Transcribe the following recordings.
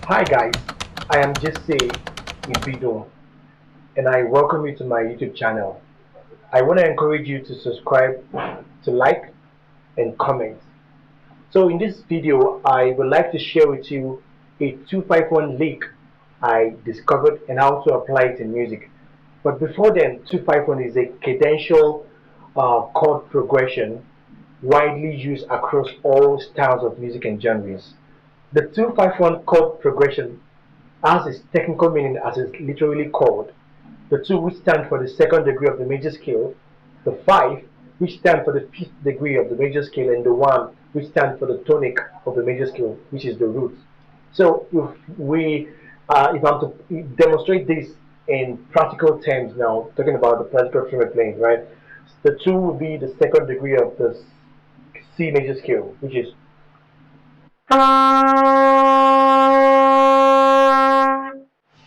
Hi guys, I am Jesse Ibidun and I welcome you to my YouTube channel. I want to encourage you to subscribe, to like and comment. So in this video, I would like to share with you a 251 lick I discovered and how to apply it in music. But before then, 251 is a cadential chord progression widely used across all styles of music and genres. The 251 chord progression has its technical meaning as it's literally called. The 2 which stand for the second degree of the major scale, the 5 which stand for the fifth degree of the major scale, and the 1 which stand for the tonic of the major scale, which is the root. So if I'm to demonstrate this in practical terms now, talking about the practical finger playing, right? The 2 will be the second degree of the C major scale, which is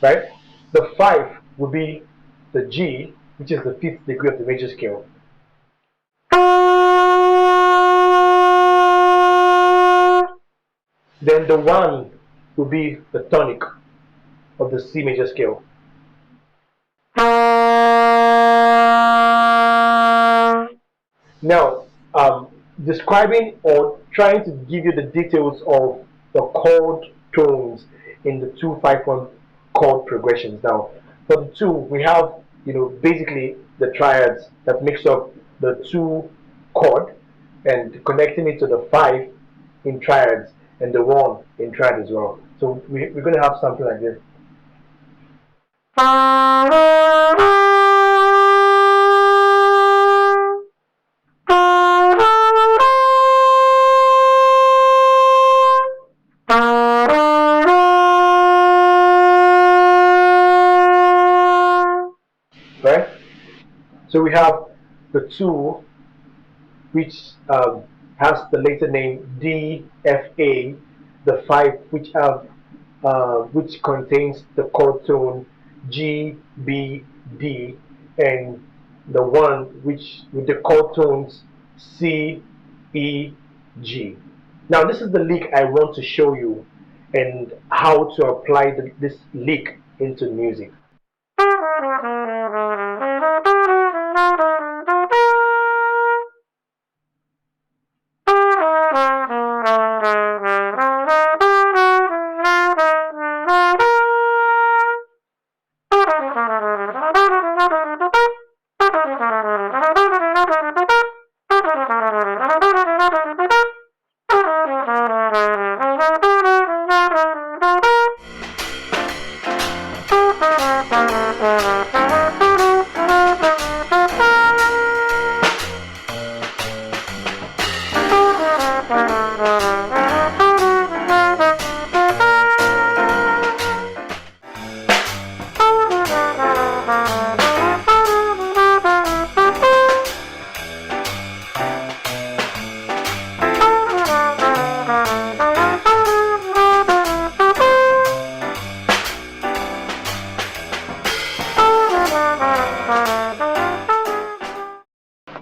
right? The 5 will be the G, which is the fifth degree of the major scale. Then the 1 will be the tonic of the C major scale. Now, describing or trying to give you the details of the chord tones in the 251 chord progressions. Now, for the 2, we have basically the triads that makes up the 2 chord and connecting it to the 5 in triads and the 1 in triad as well. So we're going to have something like this. Right? So we have the 2 which has the later name D, F, A, the 5 which contains the chord tone G, B, D, and the 1 which with the chord tones C, E, G. Now this is the lick I want to show you and how to apply this lick into music.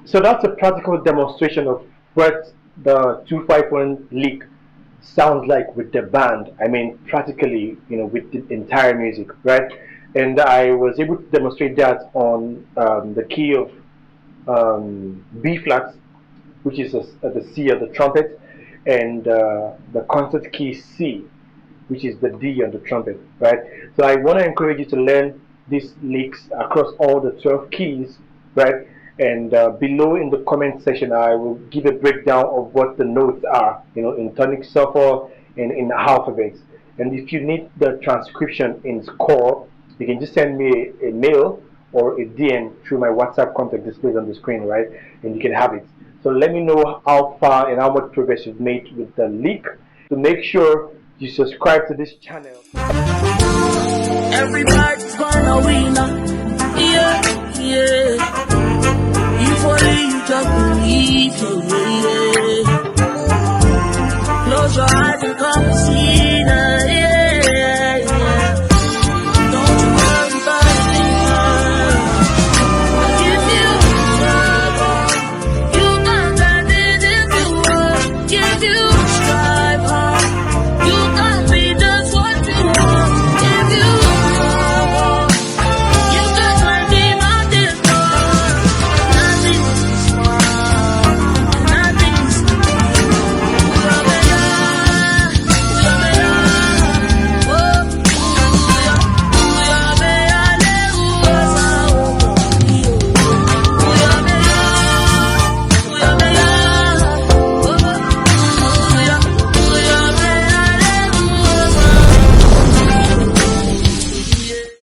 So that's a practical demonstration of what the 251 lick sounds like with the band. I mean, practically, with the entire music, right? And I was able to demonstrate that on the key of B flat, which is the C of the trumpet, and the concert key C, which is the D on the trumpet, right? So I want to encourage you to learn these licks across all the 12 keys, right? And below in the comment section, I will give a breakdown of what the notes are, in tonic, sulfur, and in alphabets. And if you need the transcription in score, you can just send me a mail or a DM through my WhatsApp contact displayed on the screen, right? And you can have it. So let me know how far and how much progress you've made with the lick. So make sure you subscribe to this channel. Everybody's gonna win, yeah, yeah. If only you just believe, yeah, yeah.